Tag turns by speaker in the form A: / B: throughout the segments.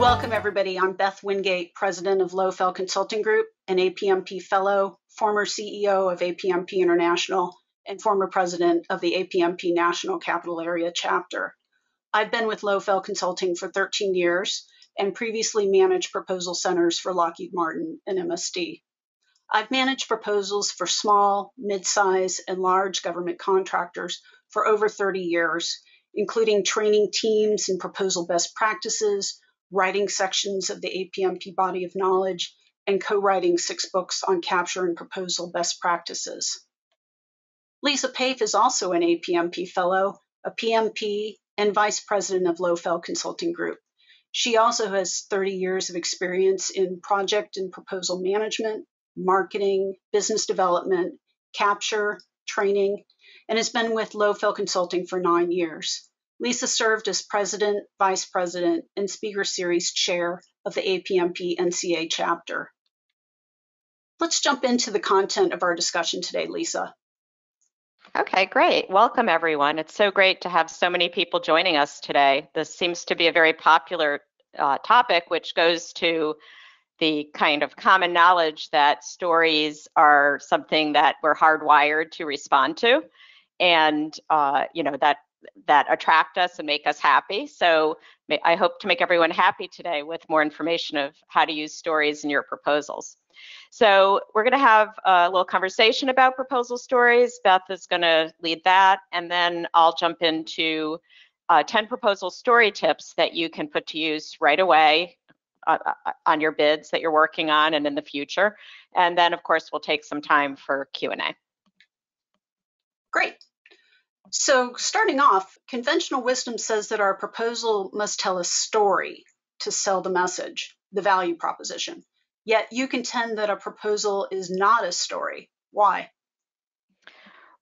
A: Welcome, everybody. I'm Beth Wingate, president of Lofell Consulting Group, an APMP fellow, former CEO of APMP International, and former president of the APMP National Capital Area chapter. I've been with Lofell Consulting for 13 years and previously managed proposal centers for Lockheed Martin and MSD. I've managed proposals for small, mid-size, and large government contractors for over 30 years, including training teams in proposal best practices, writing sections of the APMP body of knowledge, and co-writing 6 books on capture and proposal best practices. Lisa Pafe is also an APMP fellow, a PMP, and vice president of Lofell Consulting Group. She also has 30 years of experience in project and proposal management, marketing, business development, capture, training, and has been with Lofell Consulting for 9 years. Lisa served as president, vice president, and speaker series chair of the APMP NCA chapter. Let's jump into the content of our discussion today, Lisa.
B: Okay, great. Welcome, everyone. It's so great to have so many people joining us today. This seems to be a very popular topic, which goes to the kind of common knowledge that stories are something that we're hardwired to respond to, and that attract us and make us happy. So I hope to make everyone happy today with more information of how to use stories in your proposals. So we're going to have a little conversation about proposal stories. Beth is going to lead that, and then I'll jump into 10 proposal story tips that you can put to use right away on your bids that you're working on and in the future. And then, of course, we'll take some time for Q&A.
A: Great. So starting off, conventional wisdom says that our proposal must tell a story to sell the message, the value proposition. Yet you contend that a proposal is not a story. Why?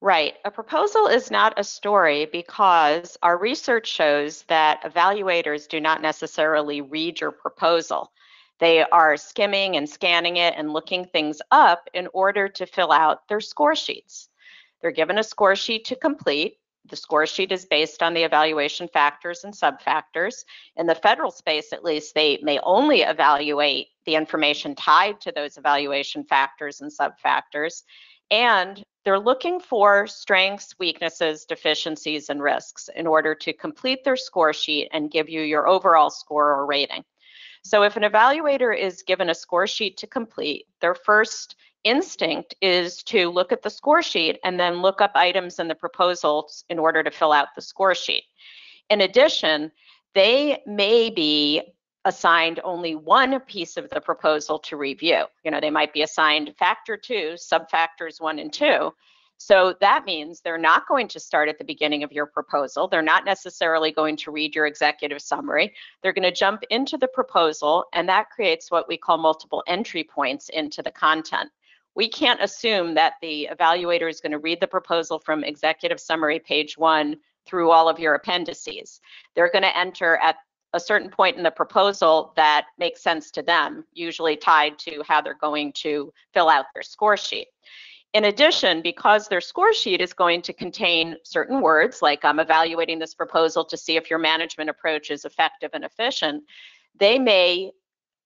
B: Right. A proposal is not a story because our research shows that evaluators do not necessarily read your proposal. They are skimming and scanning it and looking things up in order to fill out their score sheets. They're given a score sheet to complete. The score sheet is based on the evaluation factors and subfactors. In the federal space, at least, they may only evaluate the information tied to those evaluation factors and subfactors. And they're looking for strengths, weaknesses, deficiencies, and risks in order to complete their score sheet and give you your overall score or rating. So if an evaluator is given a score sheet to complete, their first instinct is to look at the score sheet and then look up items in the proposals in order to fill out the score sheet. In addition, they may be assigned only one piece of the proposal to review. They might be assigned factor 2, subfactors 1 and 2. So that means they're not going to start at the beginning of your proposal. They're not necessarily going to read your executive summary. They're going to jump into the proposal, and that creates what we call multiple entry points into the content. We can't assume that the evaluator is going to read the proposal from executive summary page 1 through all of your appendices. They're going to enter at a certain point in the proposal that makes sense to them, usually tied to how they're going to fill out their score sheet. In addition, because their score sheet is going to contain certain words, like I'm evaluating this proposal to see if your management approach is effective and efficient, they may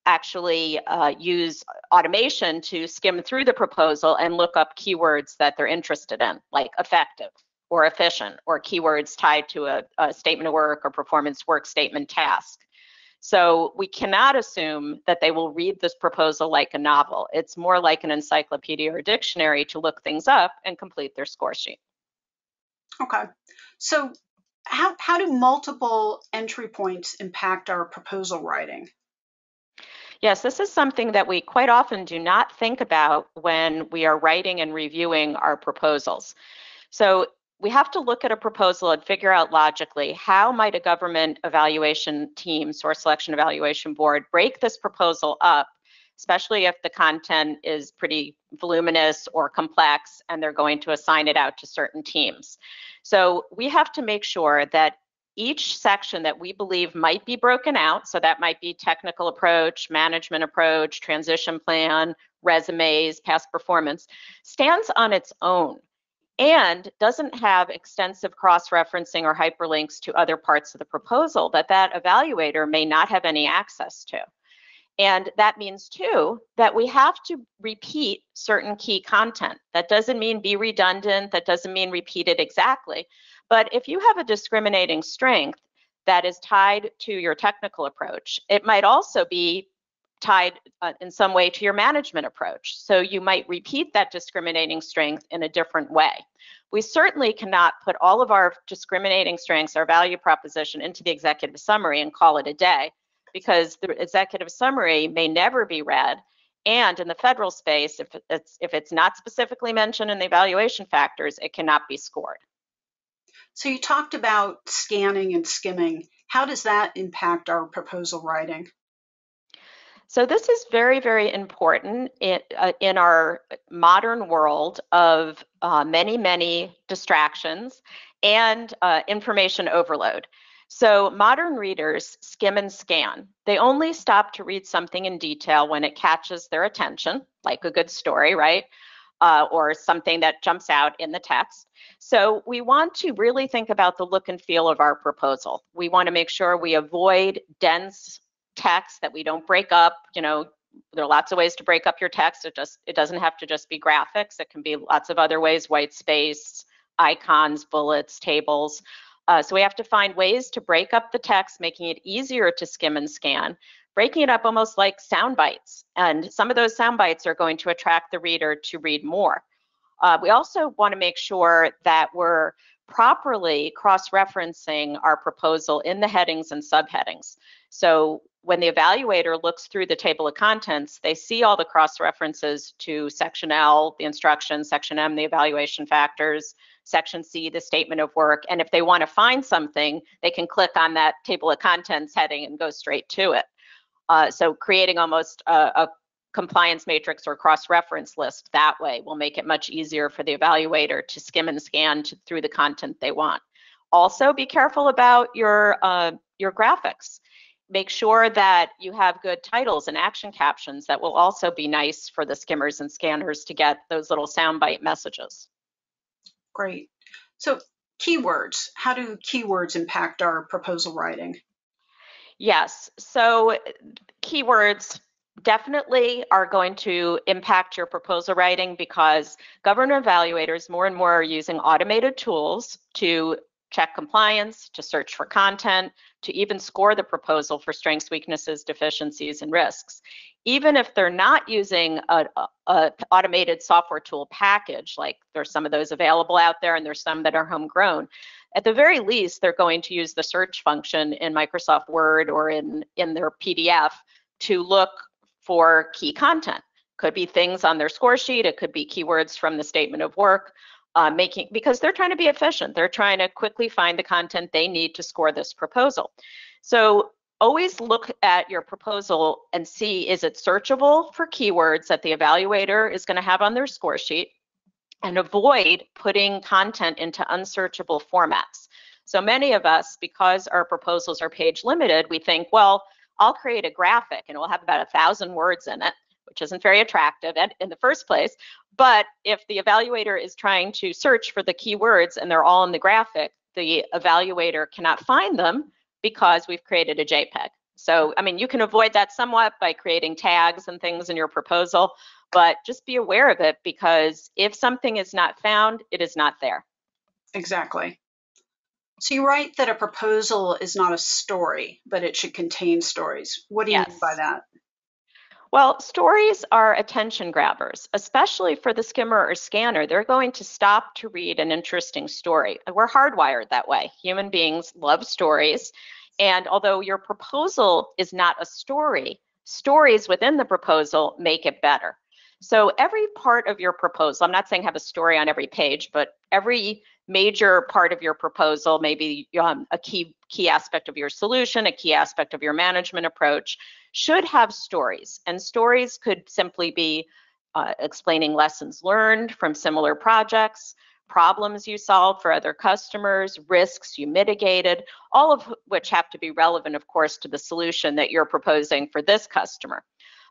B: actually use automation to skim through the proposal and look up keywords that they're interested in, like effective or efficient, or keywords tied to a statement of work or performance work statement task. So we cannot assume that they will read this proposal like a novel. It's more like an encyclopedia or dictionary to look things up and complete their score sheet.
A: Okay. So how do multiple entry points impact our proposal writing?
B: Yes, this is something that we quite often do not think about when we are writing and reviewing our proposals. So we have to look at a proposal and figure out logically, how might a government evaluation team, source selection evaluation board, break this proposal up, especially if the content is pretty voluminous or complex and they're going to assign it out to certain teams. So we have to make sure that each section that we believe might be broken out, so that might be technical approach, management approach, transition plan, resumes, past performance, stands on its own. and doesn't have extensive cross-referencing or hyperlinks to other parts of the proposal that evaluator may not have any access to. And that means too that we have to repeat certain key content. That doesn't mean be redundant, that doesn't mean repeat it exactly. But if you have a discriminating strength that is tied to your technical approach, it might also be tied in some way to your management approach. So you might repeat that discriminating strength in a different way. We certainly cannot put all of our discriminating strengths, our value proposition, into the executive summary and call it a day, because the executive summary may never be read. And in the federal space, if it's not specifically mentioned in the evaluation factors, it cannot be scored.
A: So you talked about scanning and skimming. How does that impact our proposal writing?
B: So this is very, very important in our modern world of many, many distractions and information overload. So modern readers skim and scan. They only stop to read something in detail when it catches their attention, like a good story, right? Or something that jumps out in the text. So we want to really think about the look and feel of our proposal. We want to make sure we avoid dense text, that we don't break up. You know, there are lots of ways to break up your text. It doesn't have to just be graphics. It can be lots of other ways, white space, icons, bullets, tables. So we have to find ways to break up the text, making it easier to skim and scan, breaking it up almost like sound bites. And some of those sound bites are going to attract the reader to read more. We also want to make sure that we're properly cross-referencing our proposal in the headings and subheadings. So when the evaluator looks through the table of contents, they see all the cross-references to Section L, the instructions, Section M, the evaluation factors, Section C, the statement of work. And if they want to find something, they can click on that table of contents heading and go straight to it. So creating almost a compliance matrix or cross-reference list that way will make it much easier for the evaluator to skim and scan through the content they want. Also, be careful about your graphics. Make sure that you have good titles and action captions. That will also be nice for the skimmers and scanners to get those little soundbite messages.
A: Great. So keywords, how do keywords impact our proposal writing?
B: Yes, so keywords definitely are going to impact your proposal writing, because government evaluators more and more are using automated tools to check compliance, to search for content, to even score the proposal for strengths, weaknesses, deficiencies, and risks. Even if they're not using a automated software tool package, like there's some of those available out there and there's some that are homegrown, at the very least, they're going to use the search function in Microsoft Word or in their PDF to look for key content. Could be things on their score sheet, it could be keywords from the statement of work, because they're trying to be efficient. They're trying to quickly find the content they need to score this proposal. So always look at your proposal and see, is it searchable for keywords that the evaluator is going to have on their score sheet, and avoid putting content into unsearchable formats. So many of us, because our proposals are page limited, we think, well, I'll create a graphic and it will have about 1,000 words in it, which isn't very attractive in the first place. But if the evaluator is trying to search for the keywords and they're all in the graphic, the evaluator cannot find them because we've created a JPEG. So, I mean, you can avoid that somewhat by creating tags and things in your proposal, but just be aware of it, because if something is not found, it is not there.
A: Exactly. So you write that a proposal is not a story, but it should contain stories. What do you mean by that?
B: Well, stories are attention grabbers, especially for the skimmer or scanner. They're going to stop to read an interesting story. We're hardwired that way. Human beings love stories. And although your proposal is not a story, stories within the proposal make it better. So every part of your proposal, I'm not saying have a story on every page, but every major part of your proposal, maybe a key aspect of your solution, a key aspect of your management approach, should have stories. And stories could simply be explaining lessons learned from similar projects, problems you solved for other customers, risks you mitigated, all of which have to be relevant, of course, to the solution that you're proposing for this customer.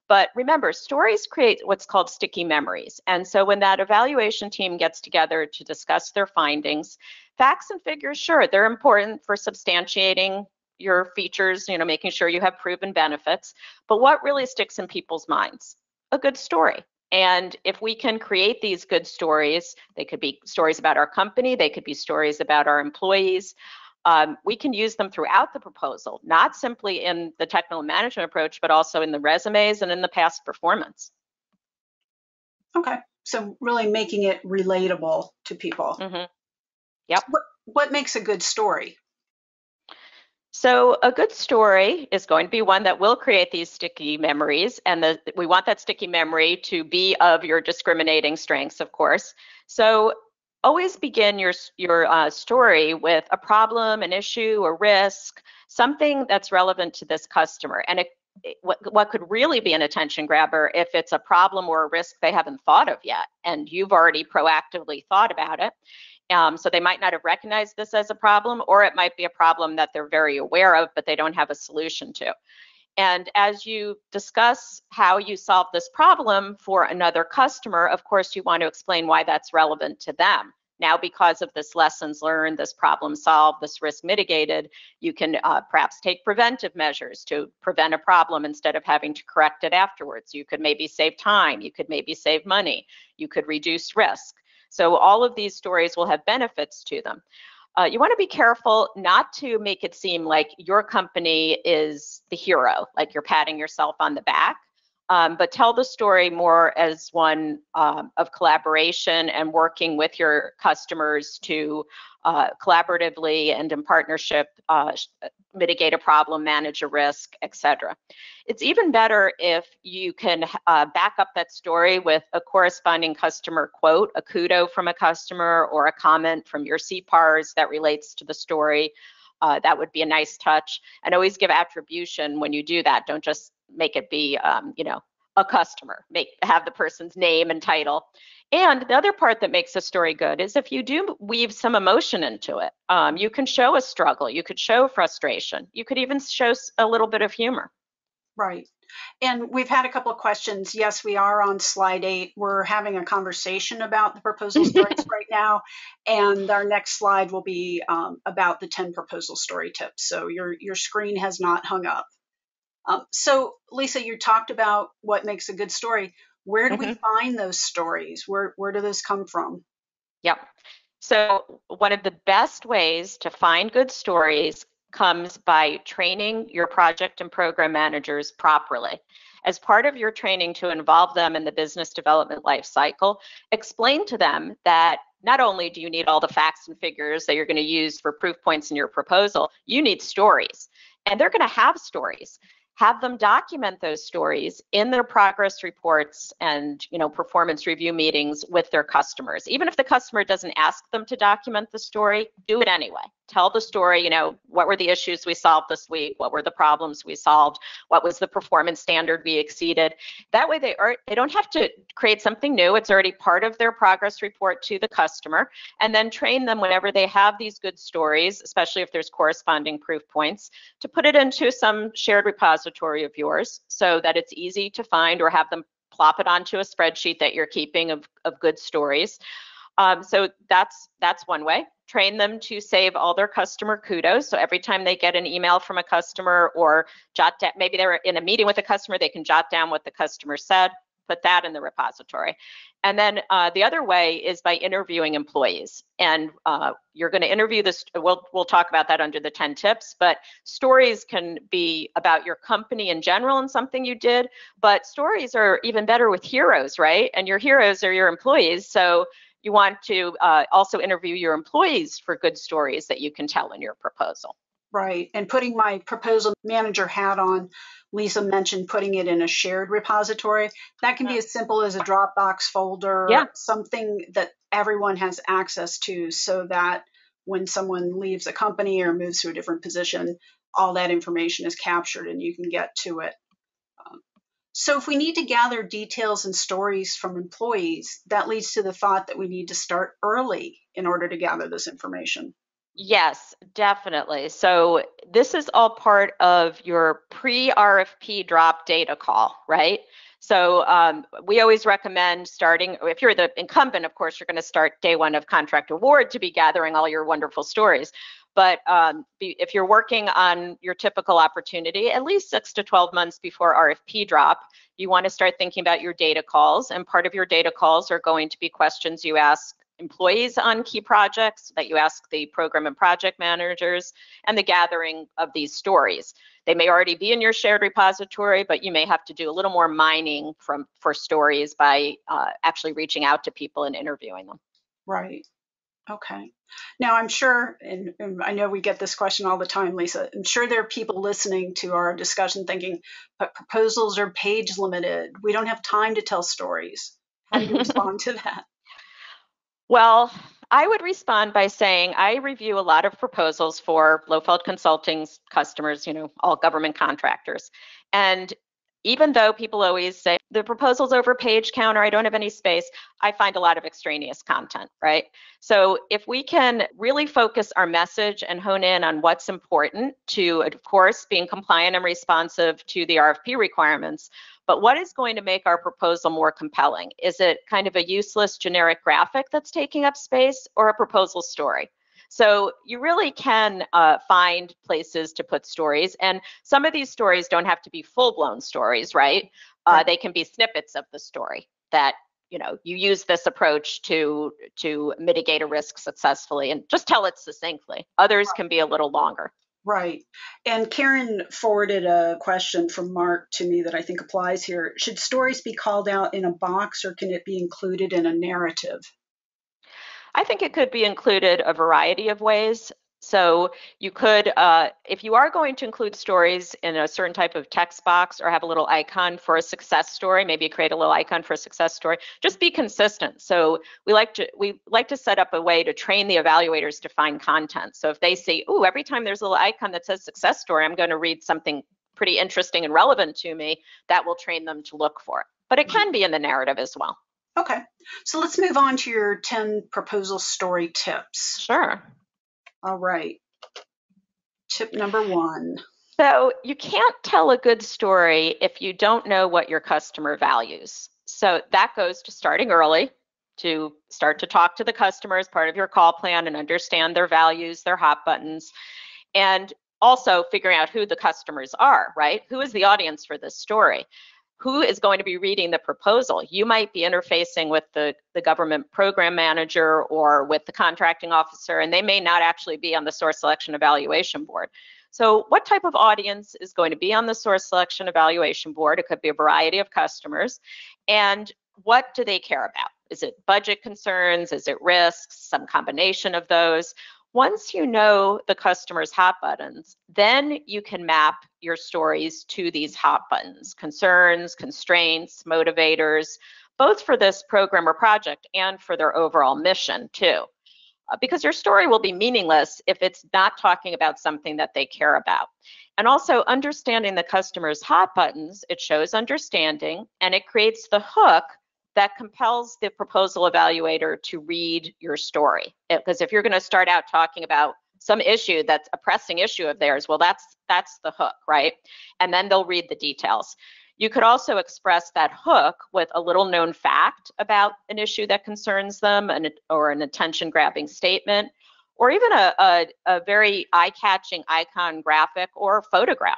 B: But remember, stories create what's called sticky memories. And so when that evaluation team gets together to discuss their findings, facts and figures, sure, they're important for substantiating your features, making sure you have proven benefits. But what really sticks in people's minds? A good story. And if we can create these good stories, they could be stories about our company, they could be stories about our employees. We can use them throughout the proposal, not simply in the technical management approach, but also in the resumes and in the past performance.
A: Okay, so really making it relatable to people.
B: Mm-hmm. Yep.
A: What makes a good story?
B: So a good story is going to be one that will create these sticky memories, and we want that sticky memory to be of your discriminating strengths, of course. So always begin your story with a problem, an issue, a risk, something that's relevant to this customer. And what could really be an attention grabber if it's a problem or a risk they haven't thought of yet, and you've already proactively thought about it. So they might not have recognized this as a problem, or it might be a problem that they're very aware of, but they don't have a solution to. And as you discuss how you solve this problem for another customer, of course, you want to explain why that's relevant to them. Now, because of this lessons learned, this problem solved, this risk mitigated, you can perhaps take preventive measures to prevent a problem instead of having to correct it afterwards. You could maybe save time, you could maybe save money, you could reduce risk. So all of these stories will have benefits to them. You want to be careful not to make it seem like your company is the hero, like you're patting yourself on the back, but tell the story more as one of collaboration and working with your customers to collaboratively and in partnership mitigate a problem, manage a risk, etc. It's even better if you can back up that story with a corresponding customer quote, a kudo from a customer or a comment from your CPARs that relates to the story. That would be a nice touch. And always give attribution when you do that. Don't just make it be, a customer. Have the person's name and title. And the other part that makes a story good is if you do weave some emotion into it. You can show a struggle. You could show frustration. You could even show a little bit of humor.
A: Right. And we've had a couple of questions. Yes, we are on slide 8. We're having a conversation about the proposal stories right now. And our next slide will be about the 10 proposal story tips. So your screen has not hung up. So Lisa, you talked about what makes a good story. Where do we find those stories? Where do those come from?
B: Yep. So one of the best ways to find good stories comes by training your project and program managers properly. As part of your training to involve them in the business development life cycle, explain to them that not only do you need all the facts and figures that you're going to use for proof points in your proposal, you need stories. And they're going to have stories. Have them document those stories in their progress reports and performance review meetings with their customers. Even if the customer doesn't ask them to document the story, do it anyway. Tell the story, what were the issues we solved this week? What were the problems we solved? What was the performance standard we exceeded? That way they don't have to create something new. It's already part of their progress report to the customer. And then train them whenever they have these good stories, especially if there's corresponding proof points, to put it into some shared repository of yours so that it's easy to find, or have them plop it onto a spreadsheet that you're keeping of good stories. So that's one way. Train them to save all their customer kudos. So every time they get an email from a customer or jot down, maybe they're in a meeting with a customer, they can jot down what the customer said, put that in the repository. And then the other way is by interviewing employees. And you're going to interview this, we'll talk about that under the 10 tips, but stories can be about your company in general and something you did, but stories are even better with heroes, right? And your heroes are your employees. So you want to also interview your employees for good stories that you can tell in your proposal.
A: Right. And putting my proposal manager hat on, Lisa mentioned putting it in a shared repository. That can be as simple as a Dropbox folder, something that everyone has access to, so that when someone leaves a company or moves to a different position, all that information is captured and you can get to it. So if we need to gather details and stories from employees, that leads to the thought that we need to start early in order to gather this information.
B: Yes, definitely. So this is all part of your pre-RFP drop data call, right? So we always recommend starting, if you're the incumbent, of course, you're going to start day one of contract award to be gathering all your wonderful stories. But if you're working on your typical opportunity, at least 6 to 12 months before RFP drop, you want to start thinking about your data calls. And part of your data calls are going to be questions you ask employees on key projects, that you ask the program and project managers, and the gathering of these stories. They may already be in your shared repository, but you may have to do a little more mining for stories by actually reaching out to people and interviewing them.
A: Right. Okay. Now, I'm sure, and I know we get this question all the time, Lisa, I'm sure there are people listening to our discussion thinking, but proposals are page limited. We don't have time to tell stories. How do you respond to that?
B: Well, I would respond by saying I review a lot of proposals for Blofeld Consulting's customers, all government contractors. And even though people always say the proposal's over page count or I don't have any space, I find a lot of extraneous content, right? So if we can really focus our message and hone in on what's important to, of course, being compliant and responsive to the RFP requirements, but what is going to make our proposal more compelling? Is it kind of a useless generic graphic that's taking up space, or a proposal story? So you really can find places to put stories, and some of these stories don't have to be full-blown stories, right? They can be snippets of the story that you use this approach to mitigate a risk successfully, and just tell it succinctly. Others can be a little longer.
A: Right. And Karen forwarded a question from Mark to me that I think applies here. Should stories be called out in a box, or can it be included in a narrative?
B: I think it could be included a variety of ways. So you could, if you are going to include stories in a certain type of text box or have a little icon for a success story, maybe create a little icon for a success story, just be consistent. So we like to set up a way to train the evaluators to find content. So if they see, oh, every time there's a little icon that says success story, I'm going to read something pretty interesting and relevant to me, that will train them to look for it. But it can be in the narrative as well.
A: Okay, so let's move on to your 10 proposal story tips.
B: Sure.
A: All right. Tip number 1.
B: So you can't tell a good story if you don't know what your customer values. So that goes to starting early, to start to talk to the customer as part of your call plan and understand their values, their hot buttons, and also figuring out who the customers are, right? Who is the audience for this story? Who is going to be reading the proposal? You might be interfacing with the government program manager or with the contracting officer, and they may not actually be on the source selection evaluation board. So what type of audience is going to be on the source selection evaluation board? It could be a variety of customers. And what do they care about? Is it budget concerns? Is it risks? Some combination of those. Once you know the customer's hot buttons, then you can map your stories to these hot buttons: concerns, constraints, motivators, both for this program or project and for their overall mission too. Because your story will be meaningless if it's not talking about something that they care about. And also, understanding the customer's hot buttons, it shows understanding, and it creates the hook that compels the proposal evaluator to read your story. Because if you're going to start out talking about some issue that's a pressing issue of theirs, well, that's the hook, right? And then they'll read the details. You could also express that hook with a little known fact about an issue that concerns them, or an attention-grabbing statement, or even a very eye-catching icon, graphic, or photograph.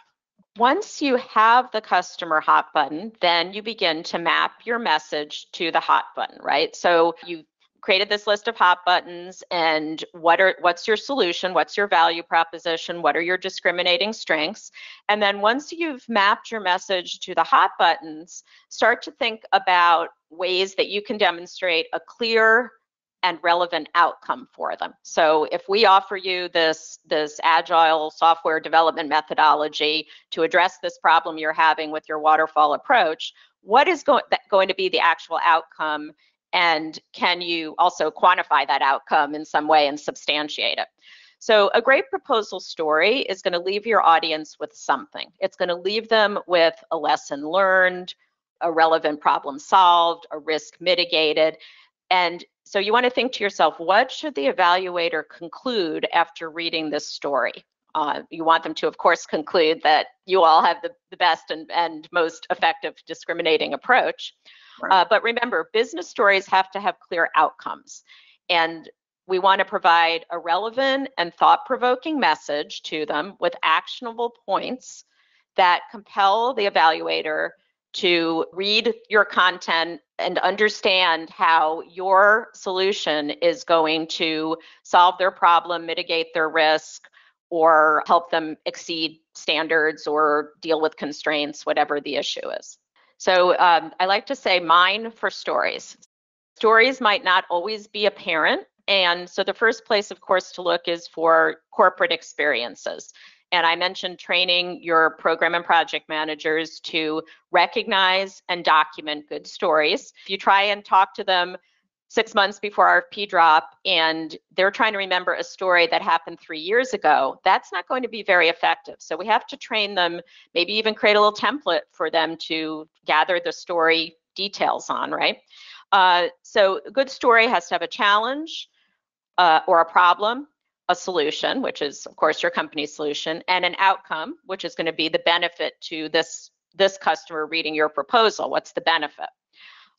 B: Once you have the customer hot button, then you begin to map your message to the hot button, right? So you created this list of hot buttons, and what's your solution? What's your value proposition? What are your discriminating strengths? And then once you've mapped your message to the hot buttons, start to think about ways that you can demonstrate a clear and relevant outcome for them. So if we offer you this agile software development methodology to address this problem you're having with your waterfall approach, what is going to be the actual outcome? And can you also quantify that outcome in some way and substantiate it? So a great proposal story is going to leave your audience with something. It's going to leave them with a lesson learned, a relevant problem solved, a risk mitigated. And so you want to think to yourself, what should the evaluator conclude after reading this story? You want them to, of course, conclude that you all have the best and most effective discriminating approach.
A: Right.
B: But remember, business stories have to have clear outcomes. And we want to provide a relevant and thought-provoking message to them with actionable points that compel the evaluator to read your content and understand how your solution is going to solve their problem, mitigate their risk, or help them exceed standards or deal with constraints, whatever the issue is. So I like to say mine for stories. Stories might not always be apparent. And so the first place, of course, to look is for corporate experiences. And I mentioned training your program and project managers to recognize and document good stories. If you try and talk to them 6 months before RFP drop and they're trying to remember a story that happened 3 years ago, that's not going to be very effective. So we have to train them, maybe even create a little template for them to gather the story details on, right? So a good story has to have a challenge or a problem, a solution, which is, of course, your company's solution, and an outcome, which is going to be the benefit to this customer reading your proposal. What's the benefit?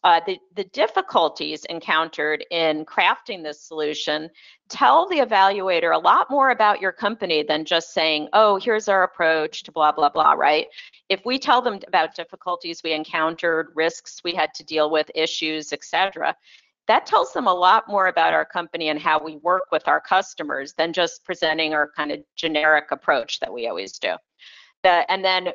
B: The difficulties encountered in crafting this solution tell the evaluator a lot more about your company than just saying, oh, here's our approach to blah, blah, blah, right? If we tell them about difficulties we encountered, risks we had to deal with, issues, etc., that tells them a lot more about our company and how we work with our customers than just presenting our kind of generic approach that we always do. And then,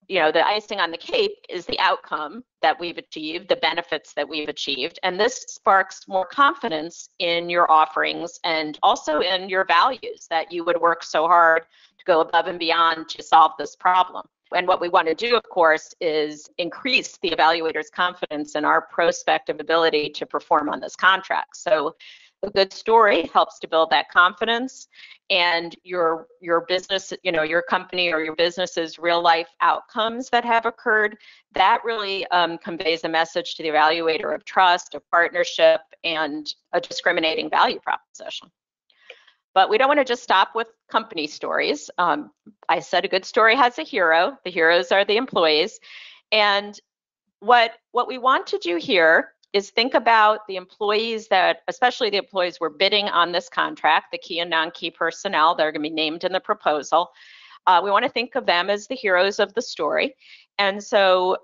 B: the icing on the cake is the outcome that we've achieved, the benefits that we've achieved. And this sparks more confidence in your offerings and also in your values that you would work so hard to go above and beyond to solve this problem. And what we want to do, of course, is increase the evaluator's confidence in our prospective ability to perform on this contract. So a good story helps to build that confidence, and your business, your company or your business's real life outcomes that have occurred, that really conveys a message to the evaluator of trust, of partnership, and a discriminating value proposition. But we don't want to just stop with company stories. I said a good story has a hero. The heroes are the employees. And what we want to do here is think about the employees that, especially the employees we're bidding on this contract, the key and non-key personnel that are going to be named in the proposal. We want to think of them as the heroes of the story. And so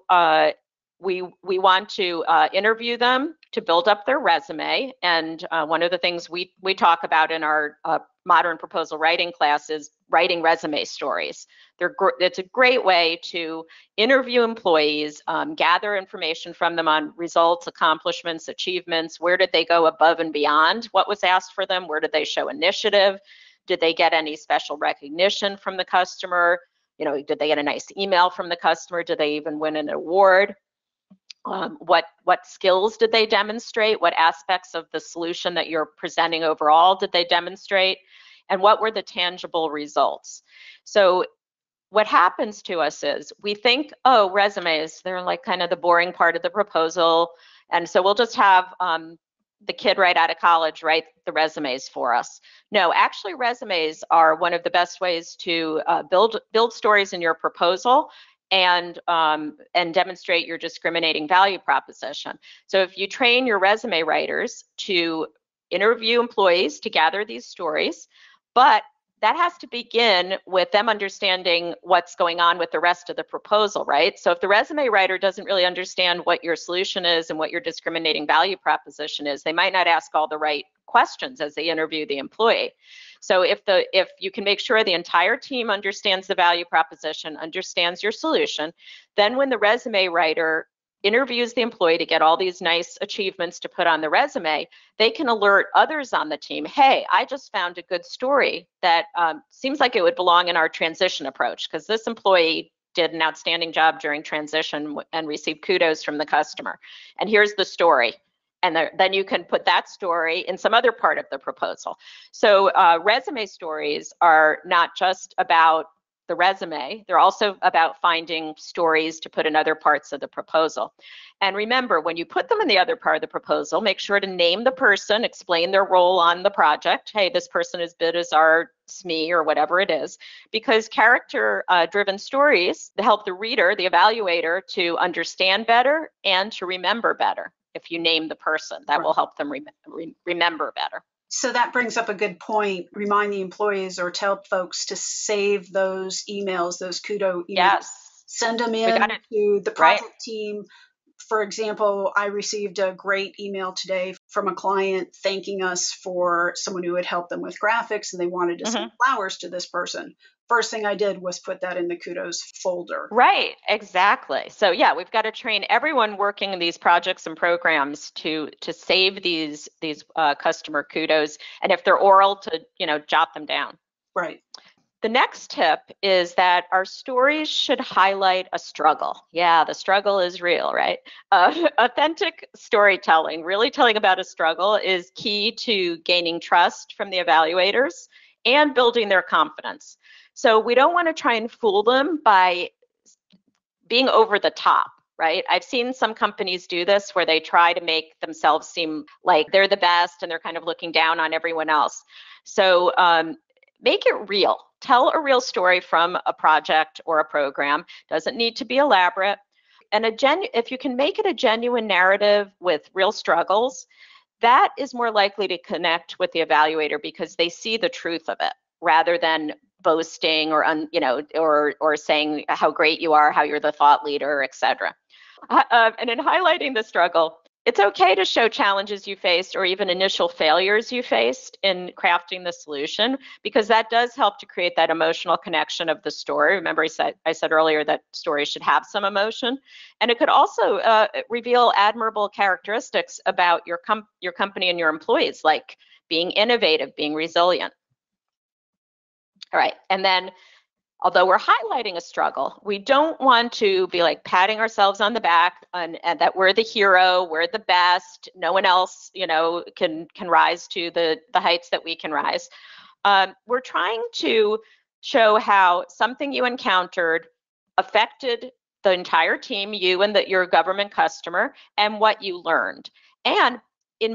B: we want to interview them to build up their resume. And one of the things we talk about in our modern proposal writing class is writing resume stories. It's a great way to interview employees, gather information from them on results, accomplishments, achievements. Where did they go above and beyond what was asked for them? Where did they show initiative? Did they get any special recognition from the customer? Did they get a nice email from the customer? Did they even win an award? What skills did they demonstrate? What aspects of the solution that you're presenting overall did they demonstrate? And what were the tangible results? So what happens to us is we think, oh, resumes, they're like kind of the boring part of the proposal. And so we'll just have the kid right out of college write the resumes for us. No, actually resumes are one of the best ways to build stories in your proposal and demonstrate your discriminating value proposition. So if you train your resume writers to interview employees to gather these stories, but that has to begin with them understanding what's going on with the rest of the proposal, right? So if the resume writer doesn't really understand what your solution is and what your discriminating value proposition is, they might not ask all the right questions as they interview the employee. So if you can make sure the entire team understands the value proposition, understands your solution, then when the resume writer interviews the employee to get all these nice achievements to put on the resume, they can alert others on the team, hey, I just found a good story that seems like it would belong in our transition approach because this employee did an outstanding job during transition and received kudos from the customer. And here's the story. And then you can put that story in some other part of the proposal. So resume stories are not just about the resume. They're also about finding stories to put in other parts of the proposal. And remember, when you put them in the other part of the proposal, make sure to name the person, explain their role on the project. Hey, this person is bid as our SME or whatever it is, because character-driven stories help the reader, the evaluator, to understand better and to remember better. If you name the person, that will help them remember better.
A: So that brings up a good point. Remind the employees or tell folks to save those emails, those kudo emails.
B: Yes.
A: Send them in to the project team. For example, I received a great email today from a client thanking us for someone who had helped them with graphics, and they wanted to send flowers to this person. First thing I did was put that in the kudos folder.
B: Right, exactly. So yeah, we've got to train everyone working in these projects and programs to save these customer kudos, and if they're oral, to jot them down.
A: Right.
B: The next tip is that our stories should highlight a struggle. Yeah, the struggle is real, right? Authentic storytelling, really telling about a struggle, is key to gaining trust from the evaluators and building their confidence. So we don't want to try and fool them by being over the top, right? I've seen some companies do this where they try to make themselves seem like they're the best and they're kind of looking down on everyone else. So make it real. Tell a real story from a project or a program. Doesn't need to be elaborate. And if you can make it a genuine narrative with real struggles, that is more likely to connect with the evaluator because they see the truth of it rather than boasting or or saying how great you are, how you're the thought leader, etc. And in highlighting the struggle, it's okay to show challenges you faced or even initial failures you faced in crafting the solution, because that does help to create that emotional connection of the story. Remember, I said earlier that stories should have some emotion, and it could also reveal admirable characteristics about your company and your employees, like being innovative, being resilient. All right, and then although we're highlighting a struggle, we don't want to be like patting ourselves on the back and that we're the hero, we're the best, no one else, can rise to the heights that we can rise. We're trying to show how something you encountered affected the entire team, you and your government customer, and what you learned. And in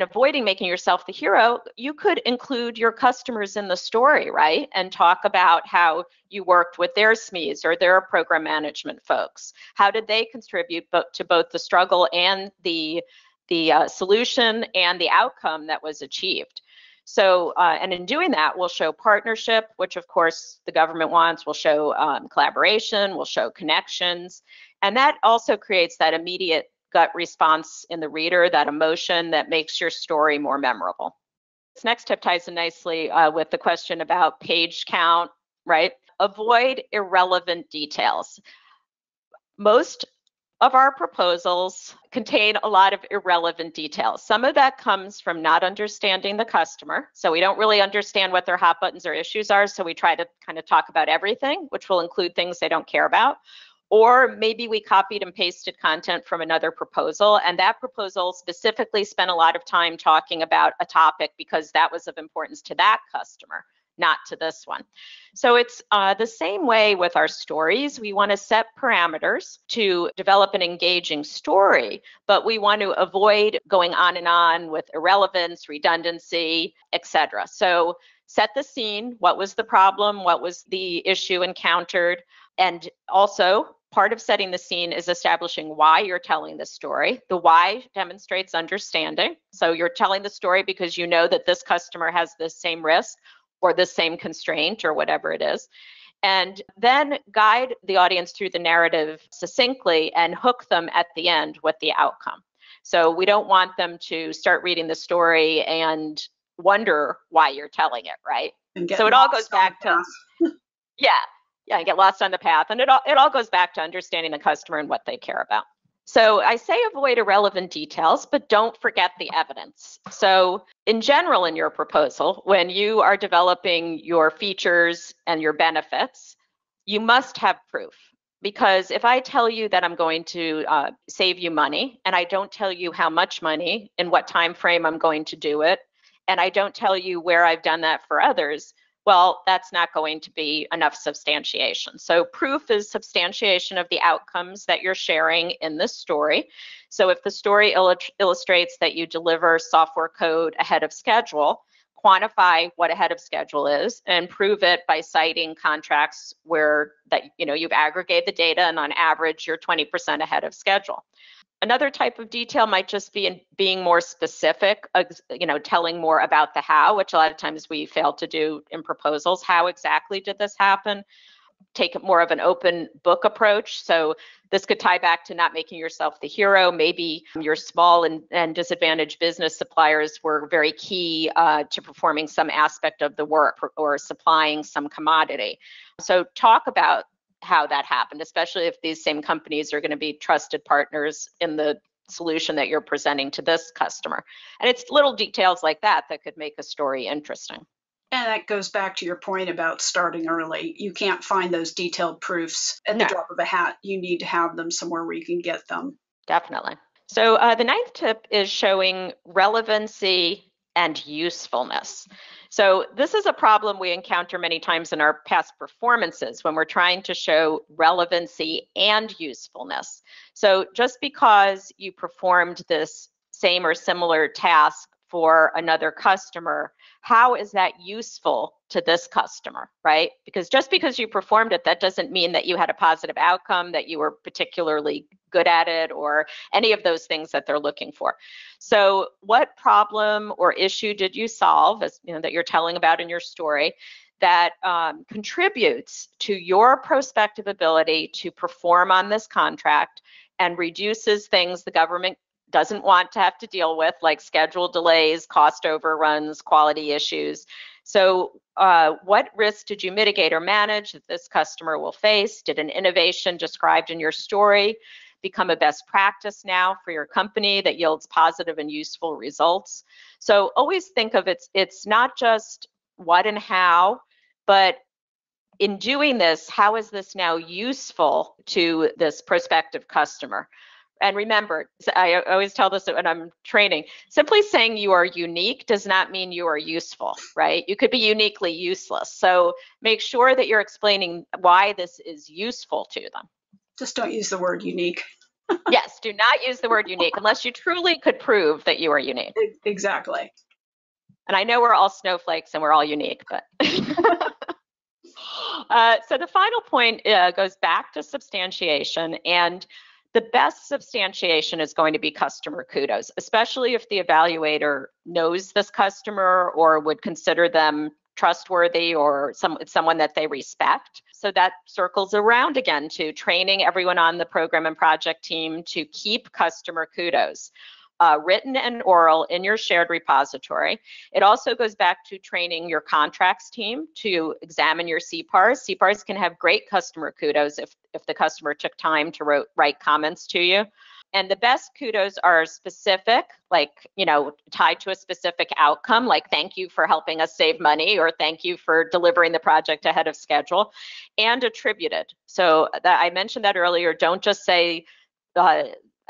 B: avoiding making yourself the hero, you could include your customers in the story, right? And talk about how you worked with their SMEs or their program management folks. How did they contribute to both the struggle and the solution and the outcome that was achieved? So, and in doing that, we'll show partnership, which of course the government wants. We'll show collaboration, we'll show connections, and that also creates that immediate gut response in the reader, that emotion that makes your story more memorable. This next tip ties in nicely with the question about page count, right? Avoid irrelevant details. Most of our proposals contain a lot of irrelevant details. Some of that comes from not understanding the customer. So we don't really understand what their hot buttons or issues are. So we try to kind of talk about everything, which will include things they don't care about. Or maybe we copied and pasted content from another proposal, and that proposal specifically spent a lot of time talking about a topic because that was of importance to that customer, not to this one. So it's the same way with our stories. We want to set parameters to develop an engaging story, but we want to avoid going on and on with irrelevance, redundancy, etc. So set the scene. What was the problem? What was the issue encountered? And also, part of setting the scene is establishing why you're telling the story. The why demonstrates understanding. So you're telling the story because you know that this customer has the same risk or the same constraint or whatever it is. And then guide the audience through the narrative succinctly and hook them at the end with the outcome. So we don't want them to start reading the story and wonder why you're telling it, right? So it all goes back to, yeah, and get lost on the path. And it all goes back to understanding the customer and what they care about. So I say avoid irrelevant details, but don't forget the evidence. So in general, in your proposal, when you are developing your features and your benefits, you must have proof. Because if I tell you that I'm going to save you money, and I don't tell you how much money, in what time frame I'm going to do it, and I don't tell you where I've done that for others, well, that's not going to be enough substantiation. So proof is substantiation of the outcomes that you're sharing in this story. So if the story illustrates that you deliver software code ahead of schedule, quantify what ahead of schedule is and prove it by citing contracts where you've aggregated the data and on average you're 20% ahead of schedule. Another type of detail might just be in being more specific, telling more about the how, which a lot of times we fail to do in proposals. How exactly did this happen? Take more of an open book approach. So this could tie back to not making yourself the hero. Maybe your small and disadvantaged business suppliers were very key to performing some aspect of the work or supplying some commodity. So talk about how that happened, especially if these same companies are going to be trusted partners in the solution that you're presenting to this customer. And it's little details like that that could make a story interesting.
A: And that goes back to your point about starting early. You can't find those detailed proofs at the drop of a hat. You need to have them somewhere where you can get them.
B: Definitely. So the ninth tip is showing relevancy and usefulness. So this is a problem we encounter many times in our past performances when we're trying to show relevancy and usefulness. So just because you performed this same or similar task for another customer, how is that useful to this customer, right? Because just because you performed it, that doesn't mean that you had a positive outcome, that you were particularly good at it, or any of those things that they're looking for. So what problem or issue did you solve, as that you're telling about in your story, that contributes to your prospective ability to perform on this contract and reduces things the government doesn't want to have to deal with, like schedule delays, cost overruns, quality issues. So what risks did you mitigate or manage that this customer will face? Did an innovation described in your story become a best practice now for your company that yields positive and useful results? So always think of it's not just what and how, but in doing this, how is this now useful to this prospective customer? And remember, I always tell this when I'm training, simply saying you are unique does not mean you are useful, right? You could be uniquely useless. So make sure that you're explaining why this is useful to them.
A: Just don't use the word unique.
B: Yes, do not use the word unique unless you truly could prove that you are unique.
A: Exactly.
B: And I know we're all snowflakes and we're all unique, but. So the final point goes back to substantiation, and the best substantiation is going to be customer kudos, especially if the evaluator knows this customer or would consider them trustworthy or someone that they respect. So that circles around again to training everyone on the program and project team to keep customer kudos. Written and oral in your shared repository. It also goes back to training your contracts team to examine your CPARs. CPARs can have great customer kudos if the customer took time to write comments to you. And the best kudos are specific, like, tied to a specific outcome, like thank you for helping us save money or thank you for delivering the project ahead of schedule, and attributed. So I mentioned that earlier. Don't just say,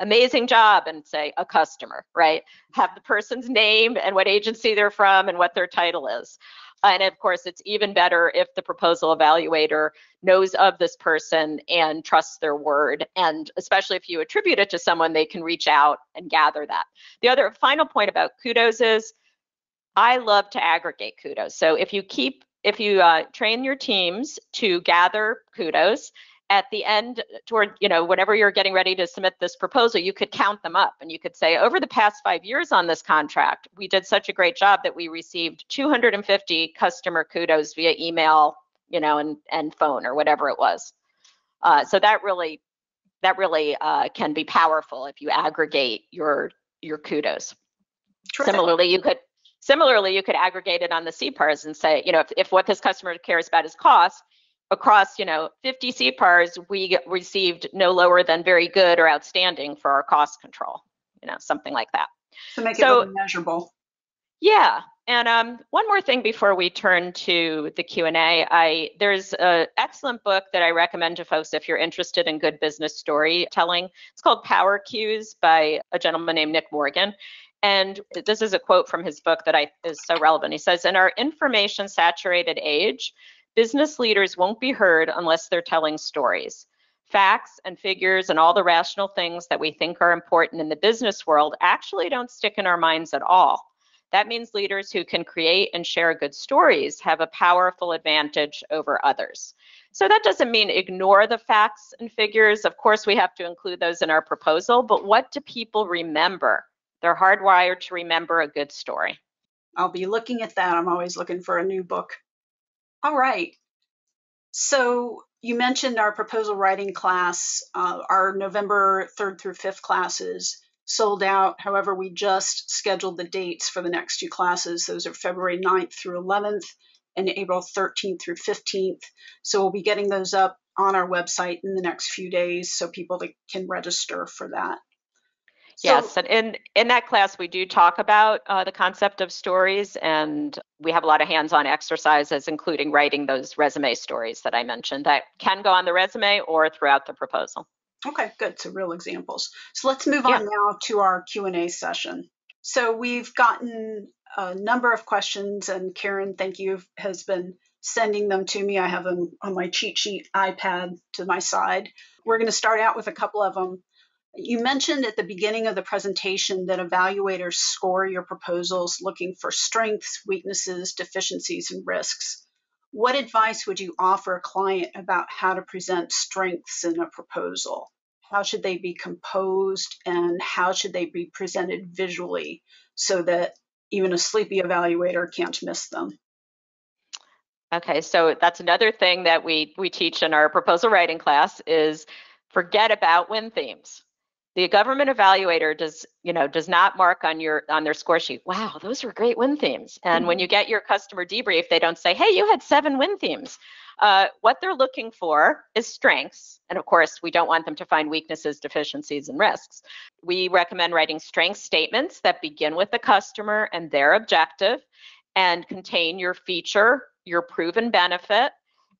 B: amazing job and say a customer, right? Have the person's name and what agency they're from and what their title is. And of course, it's even better if the proposal evaluator knows of this person and trusts their word. And especially if you attribute it to someone, they can reach out and gather that. The other final point about kudos is I love to aggregate kudos. So if you train your teams to gather kudos, at the end, whenever you're getting ready to submit this proposal, you could count them up and you could say, over the past 5 years on this contract, we did such a great job that we received 250 customer kudos via email, and phone or whatever it was. So that really can be powerful if you aggregate your kudos.
A: Terrific.
B: Similarly, you could aggregate it on the CPARs and say, if what this customer cares about is cost, across 50 CPARs, we received no lower than very good or outstanding for our cost control, something like that.
A: So make it really measurable.
B: Yeah, and one more thing before we turn to the Q&A, there's an excellent book that I recommend to folks if you're interested in good business storytelling. It's called Power Cues by a gentleman named Nick Morgan. And this is a quote from his book that is so relevant. He says, in our information saturated age, business leaders won't be heard unless they're telling stories. Facts and figures and all the rational things that we think are important in the business world actually don't stick in our minds at all. That means leaders who can create and share good stories have a powerful advantage over others. So that doesn't mean ignore the facts and figures. Of course, we have to include those in our proposal, but what do people remember? They're hardwired to remember a good story.
A: I'll be looking at that. I'm always looking for a new book. All right. So you mentioned our proposal writing class. Our November 3rd through 5th classes sold out. However, we just scheduled the dates for the next two classes. Those are February 9th through 11th and April 13th through 15th. So we'll be getting those up on our website in the next few days so people can register for that.
B: Yes, and in that class, we do talk about the concept of stories, and we have a lot of hands-on exercises, including writing those resume stories that I mentioned that can go on the resume or throughout the proposal.
A: Okay, good. So real examples. So let's move on now to our Q&A session. So we've gotten a number of questions, and Karen, thank you, has been sending them to me. I have them on my cheat sheet iPad to my side. We're going to start out with a couple of them. You mentioned at the beginning of the presentation that evaluators score your proposals looking for strengths, weaknesses, deficiencies, and risks. What advice would you offer a client about how to present strengths in a proposal? How should they be composed, and how should they be presented visually so that even a sleepy evaluator can't miss them?
B: Okay, so that's another thing that we teach in our proposal writing class is forget about win themes. The government evaluator does not mark on their score sheet, wow, those were great win themes. And when you get your customer debrief, they don't say, hey, you had 7 win themes. What they're looking for is strengths. And of course, we don't want them to find weaknesses, deficiencies, and risks. We recommend writing strength statements that begin with the customer and their objective and contain your feature, your proven benefit,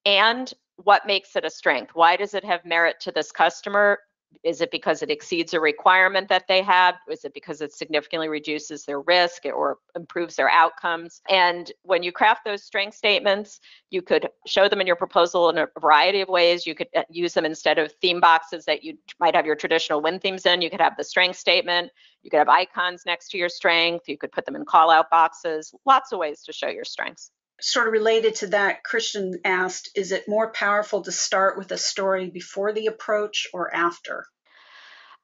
B: and what makes it a strength. Why does it have merit to this customer? Is it because it exceeds a requirement that they have? Is it because it significantly reduces their risk or improves their outcomes? And when you craft those strength statements, you could show them in your proposal in a variety of ways. You could use them instead of theme boxes that you might have your traditional win themes in. You could have the strength statement. You could have icons next to your strength. You could put them in call out boxes. Lots of ways to show your strengths.
A: Sort of related to that, Christian asked, is it more powerful to start with a story before the approach or after?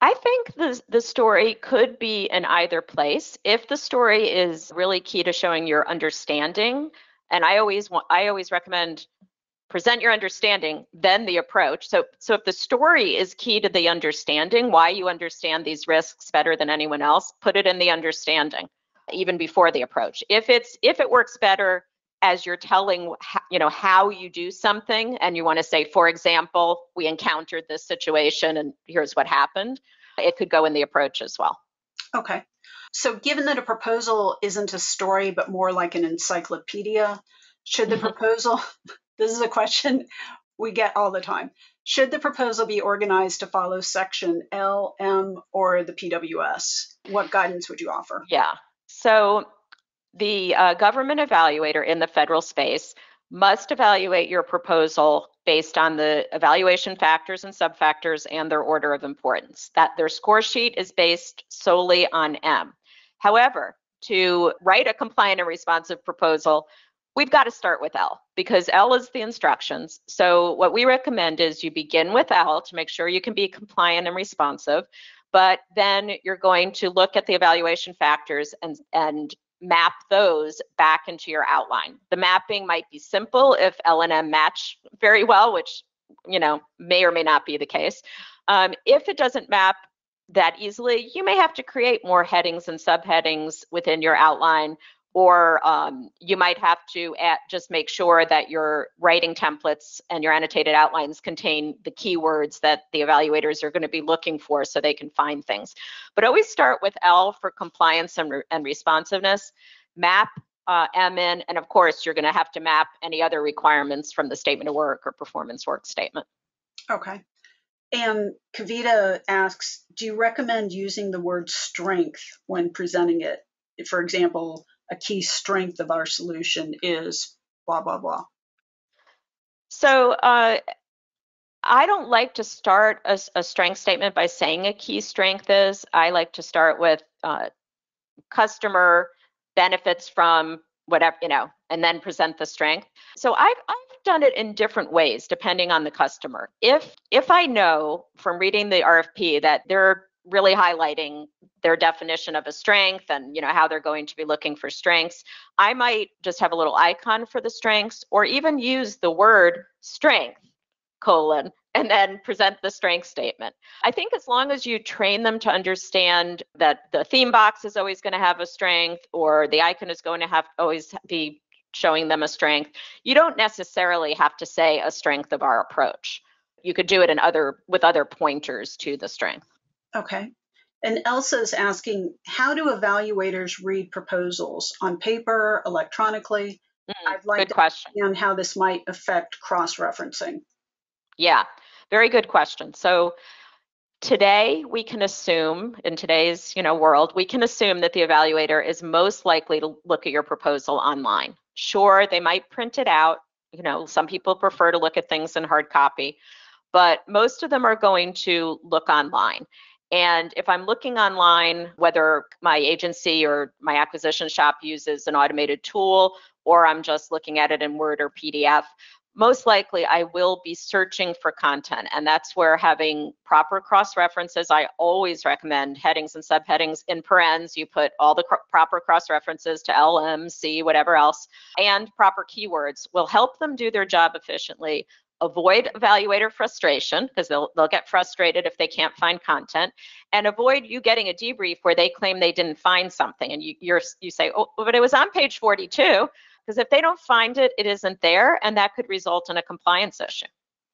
B: I think the story could be in either place. If the story is really key to showing your understanding, and I always recommend present your understanding, then the approach. So if the story is key to the understanding, why you understand these risks better than anyone else, put it in the understanding, even before the approach. If it works better as you're telling how you do something, and you want to say, for example, we encountered this situation and here's what happened, it could go in the approach as well.
A: Okay. So given that a proposal isn't a story, but more like an encyclopedia, should the proposal, this is a question we get all the time, should the proposal be organized to follow section L, M, or the PWS? What guidance would you offer?
B: Yeah. So the government evaluator in the federal space must evaluate your proposal based on the evaluation factors and subfactors and their order of importance. That their score sheet is based solely on M. However, to write a compliant and responsive proposal, we've got to start with L because L is the instructions. So what we recommend is you begin with L to make sure you can be compliant and responsive, but then you're going to look at the evaluation factors and map those back into your outline. The mapping might be simple if L and M match very well, which may or may not be the case. If it doesn't map that easily, you may have to create more headings and subheadings within your outline, or you might have to just make sure that your writing templates and your annotated outlines contain the keywords that the evaluators are going to be looking for so they can find things. But always start with L for compliance and responsiveness, map M in, and of course, you're going to have to map any other requirements from the statement of work or performance work statement.
A: Okay. And Kavita asks, do you recommend using the word strength when presenting it? For example, a key strength of our solution is blah, blah, blah.
B: So I don't like to start a strength statement by saying a key strength is. I like to start with customer benefits from whatever, and then present the strength. So I've done it in different ways depending on the customer. If I know from reading the RFP that they're really highlighting their definition of a strength and how they're going to be looking for strengths, I might just have a little icon for the strengths or even use the word strength colon and then present the strength statement. I think as long as you train them to understand that the theme box is always going to have a strength or the icon is going to have always be showing them a strength, you don't necessarily have to say a strength of our approach. You could do it with other pointers to the strength.
A: Okay. And Elsa's asking, how do evaluators read proposals on paper, electronically? I'd like to understand how this might affect cross-referencing.
B: Yeah, very good question. So today we can assume, in today's world, we can assume that the evaluator is most likely to look at your proposal online. Sure, they might print it out. Some people prefer to look at things in hard copy, but most of them are going to look online. And if I'm looking online, whether my agency or my acquisition shop uses an automated tool, or I'm just looking at it in Word or PDF, most likely I will be searching for content. And that's where having proper cross-references, I always recommend headings and subheadings in parens. You put all the proper cross-references to LM, C, whatever else, and proper keywords will help them do their job efficiently. Avoid evaluator frustration because they'll get frustrated if they can't find content, and avoid you getting a debrief where they claim they didn't find something and you say, oh, but it was on page 42. Because if they don't find it, it isn't there, and that could result in a compliance issue.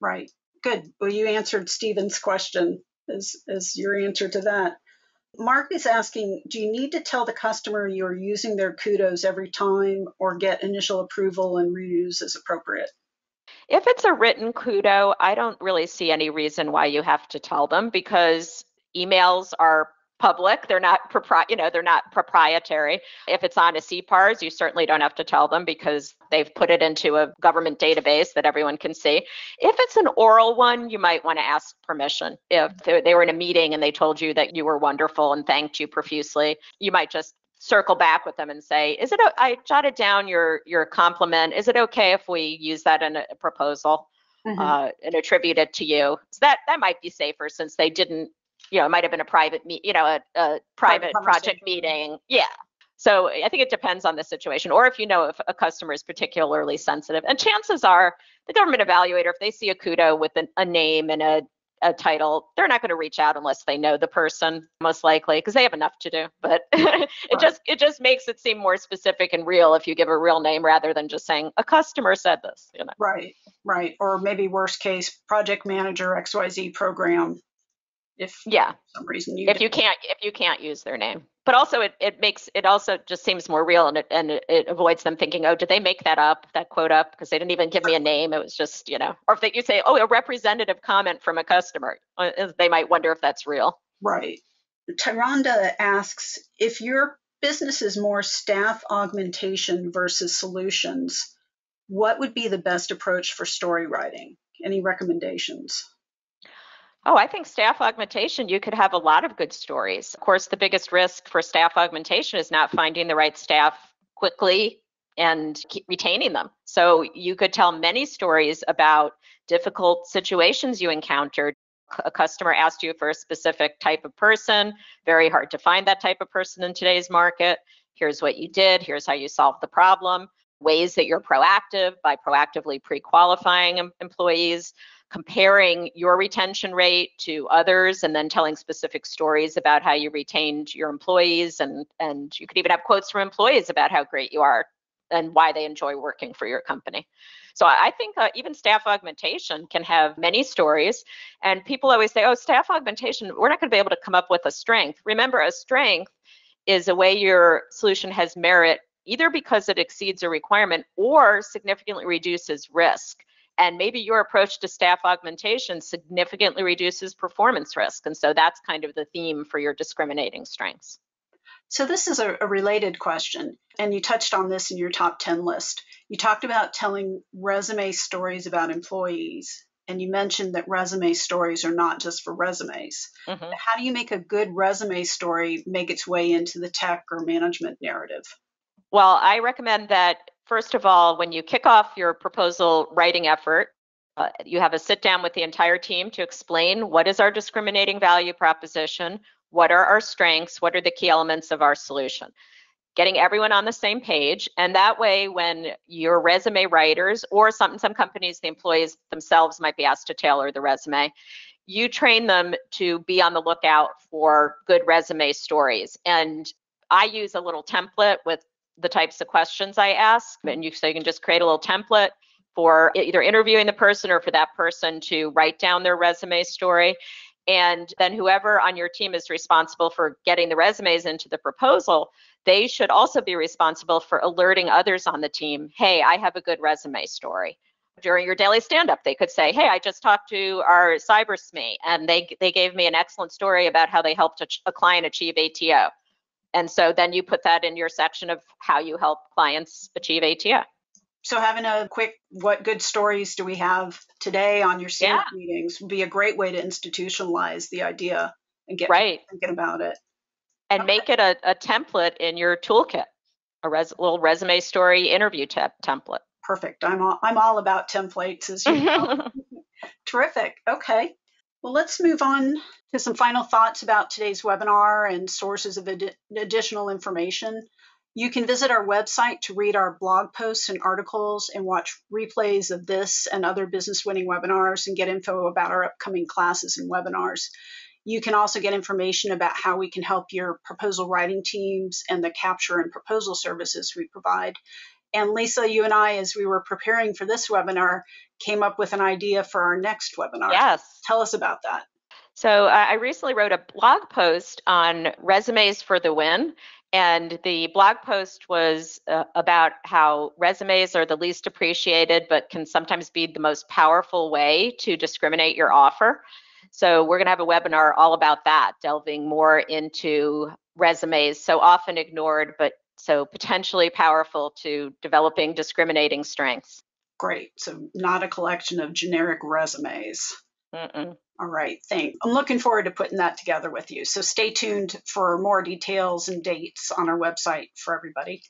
A: Right. Good. Well, you answered Stephen's question as your answer to that. Mark is asking, do you need to tell the customer you're using their kudos every time or get initial approval and reuse as appropriate?
B: If it's a written kudo, I don't really see any reason why you have to tell them because emails are public. They're not they're not proprietary. If it's on a CPARS, you certainly don't have to tell them because they've put it into a government database that everyone can see. If it's an oral one, you might want to ask permission. If they were in a meeting and they told you that you were wonderful and thanked you profusely, you might just circle back with them and say, I jotted down your compliment. Is it okay if we use that in a proposal and attribute it to you? So that might be safer since they didn't, it might have been a private a private project meeting. Yeah. So I think it depends on the situation, or if if a customer is particularly sensitive. And chances are the government evaluator, if they see a kudo with a name and a title, they're not going to reach out unless they know the person, most likely, because they have enough to do. But it just makes it seem more specific and real if you give a real name rather than just saying a customer said this.
A: Right. Or maybe worst case, project manager XYZ program. If for some reason
B: if you can't use their name, but also it also just seems more real and it avoids them thinking, oh, did they make that quote up because they didn't even give me a name? It was just or if you say, oh, a representative comment from a customer, they might wonder if that's real.
A: Right. Tyranda asks, if your business is more staff augmentation versus solutions, what would be the best approach for story writing? Any recommendations?
B: Oh, I think staff augmentation, you could have a lot of good stories. Of course, the biggest risk for staff augmentation is not finding the right staff quickly and retaining them. So you could tell many stories about difficult situations you encountered. A customer asked you for a specific type of person, very hard to find that type of person in today's market. Here's what you did, here's how you solved the problem. Ways that you're proactive by proactively pre-qualifying employees, comparing your retention rate to others, and then telling specific stories about how you retained your employees. And you could even have quotes from employees about how great you are and why they enjoy working for your company. So I think even staff augmentation can have many stories. And people always say, oh, staff augmentation, we're not going to be able to come up with a strength. Remember, a strength is a way your solution has merit, either because it exceeds a requirement or significantly reduces risk. And maybe your approach to staff augmentation significantly reduces performance risk. And so that's kind of the theme for your discriminating strengths.
A: So this is a related question, and you touched on this in your top 10 list. You talked about telling resume stories about employees, and you mentioned that resume stories are not just for resumes.
B: Mm-hmm.
A: How do you make a good resume story make its way into the tech or management narrative?
B: Well, I recommend that, first of all, when you kick off your proposal writing effort, you have a sit down with the entire team to explain what is our discriminating value proposition, what are our strengths, what are the key elements of our solution. Getting everyone on the same page. And that way, when your resume writers, or some companies, the employees themselves might be asked to tailor the resume, you train them to be on the lookout for good resume stories. And I use a little template with the types of questions I ask. And so you can just create a little template for either interviewing the person or for that person to write down their resume story. And then whoever on your team is responsible for getting the resumes into the proposal, they should also be responsible for alerting others on the team, hey, I have a good resume story. During your daily stand-up, they could say, hey, I just talked to our cyber SME, and they gave me an excellent story about how they helped a client achieve ATO. And so then you put that in your section of how you help clients achieve ATO.
A: So having a quick, what good stories do we have today on your stand-up meetings would be a great way to institutionalize the idea and get people thinking about it.
B: And make it a template in your toolkit, a little resume story interview template.
A: Perfect. I'm all about templates, as you know. Terrific. Okay. Well, let's move on to some final thoughts about today's webinar and sources of additional information. You can visit our website to read our blog posts and articles and watch replays of this and other business winning webinars and get info about our upcoming classes and webinars. You can also get information about how we can help your proposal writing teams and the capture and proposal services we provide. And Lisa, you and I, as we were preparing for this webinar, came up with an idea for our next webinar.
B: Yes.
A: Tell us about that.
B: So I recently wrote a blog post on resumes for the win. And the blog post was about how resumes are the least appreciated, but can sometimes be the most powerful way to discriminate your offer. So we're going to have a webinar all about that, delving more into resumes, so often ignored, but so potentially powerful to developing discriminating strengths.
A: Great. So not a collection of generic resumes.
B: Mm-mm.
A: All right, thanks. I'm looking forward to putting that together with you. So stay tuned for more details and dates on our website for everybody.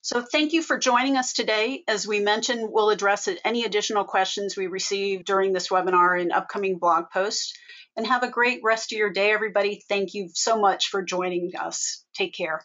A: So thank you for joining us today. As we mentioned, we'll address any additional questions we receive during this webinar in upcoming blog posts. And have a great rest of your day, everybody. Thank you so much for joining us. Take care.